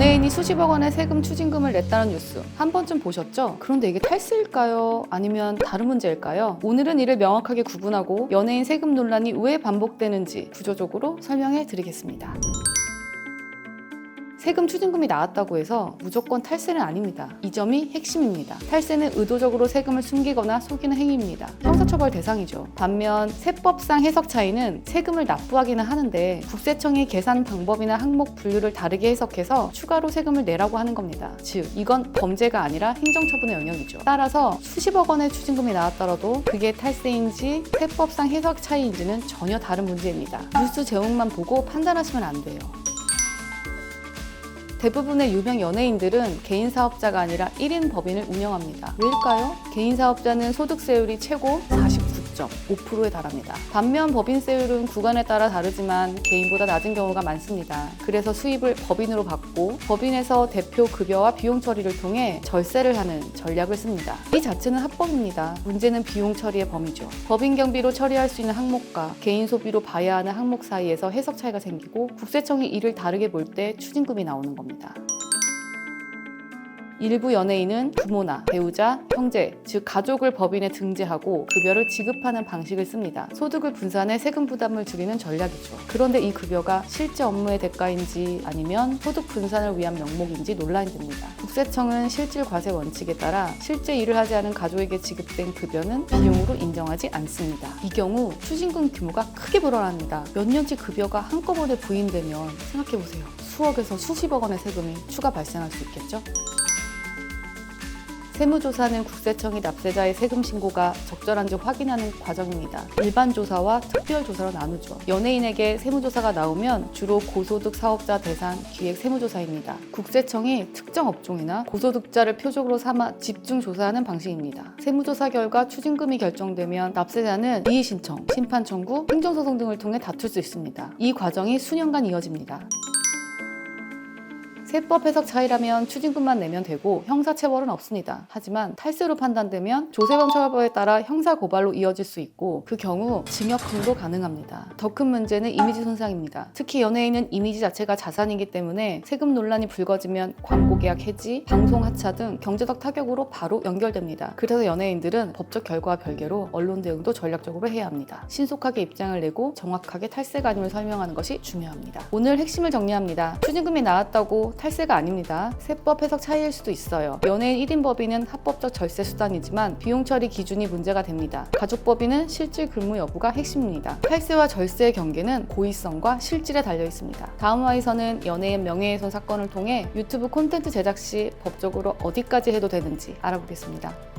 연예인이 수십억 원의 세금 추징금을 냈다는 뉴스 한 번쯤 보셨죠? 그런데 이게 탈세일까요? 아니면 다른 문제일까요? 오늘은 이를 명확하게 구분하고 연예인 세금 논란이 왜 반복되는지 구조적으로 설명해 드리겠습니다. 세금 추징금이 나왔다고 해서 무조건 탈세는 아닙니다. 이 점이 핵심입니다. 탈세는 의도적으로 세금을 숨기거나 속이는 행위입니다. 형사처벌 대상이죠. 반면 세법상 해석 차이는 세금을 납부하기는 하는데 국세청이 계산 방법이나 항목 분류를 다르게 해석해서 추가로 세금을 내라고 하는 겁니다. 즉, 이건 범죄가 아니라 행정처분의 영역이죠. 따라서 수십억 원의 추징금이 나왔더라도 그게 탈세인지 세법상 해석 차이인지는 전혀 다른 문제입니다. 뉴스 제목만 보고 판단하시면 안 돼요. 대부분의 유명 연예인들은 개인 사업자가 아니라 1인 법인을 운영합니다. 왜일까요? 개인 사업자는 소득세율이 최고 49.5%에 달합니다. 반면 법인세율은 구간에 따라 다르지만 개인보다 낮은 경우가 많습니다. 그래서 수입을 법인으로 받고 법인에서 대표 급여와 비용 처리를 통해 절세를 하는 전략을 씁니다. 이 자체는 합법입니다. 문제는 비용 처리의 범위죠. 법인 경비로 처리할 수 있는 항목과 개인 소비로 봐야 하는 항목 사이에서 해석 차이가 생기고 국세청이 이를 다르게 볼 때 추징금이 나오는 겁니다. 일부 연예인은 부모나 배우자, 형제, 즉 가족을 법인에 등재하고 급여를 지급하는 방식을 씁니다. 소득을 분산해 세금 부담을 줄이는 전략이죠. 그런데 이 급여가 실제 업무의 대가인지 아니면 소득 분산을 위한 명목인지 논란이 됩니다. 국세청은 실질 과세 원칙에 따라 실제 일을 하지 않은 가족에게 지급된 급여는 비용으로 인정하지 않습니다. 이 경우 추징금 규모가 크게 불어납니다. 몇 년치 급여가 한꺼번에 부인되면 생각해보세요. 수억에서 수십억 원의 세금이 추가 발생할 수 있겠죠? 세무조사는 국세청이 납세자의 세금 신고가 적절한지 확인하는 과정입니다. 일반 조사와 특별 조사로 나누죠. 연예인에게 세무조사가 나오면 주로 고소득 사업자 대상 기획 세무조사입니다. 국세청이 특정 업종이나 고소득자를 표적으로 삼아 집중 조사하는 방식입니다. 세무조사 결과 추징금이 결정되면 납세자는 이의 신청, 심판 청구, 행정소송 등을 통해 다툴 수 있습니다. 이 과정이 수년간 이어집니다. 세법 해석 차이라면 추징금만 내면 되고 형사처벌은 없습니다. 하지만 탈세로 판단되면 조세범처벌에 따라 형사고발로 이어질 수 있고 그 경우 징역형도 가능합니다. 더 큰 문제는 이미지 손상입니다. 특히 연예인은 이미지 자체가 자산이기 때문에 세금 논란이 불거지면 광고 계약 해지, 방송 하차 등 경제적 타격으로 바로 연결됩니다. 그래서 연예인들은 법적 결과와 별개로 언론 대응도 전략적으로 해야 합니다. 신속하게 입장을 내고 정확하게 탈세가 아님을 설명하는 것이 중요합니다. 오늘 핵심을 정리합니다. 추징금이 나왔다고 탈세가 아닙니다. 세법 해석 차이일 수도 있어요. 연예인 1인 법인은 합법적 절세 수단이지만 비용 처리 기준이 문제가 됩니다. 가족 법인은 실질 근무 여부가 핵심입니다. 탈세와 절세의 경계는 고의성과 실질에 달려 있습니다. 다음 화에서는 연예인 명예훼손 사건을 통해 유튜브 콘텐츠 제작 시 법적으로 어디까지 해도 되는지 알아보겠습니다.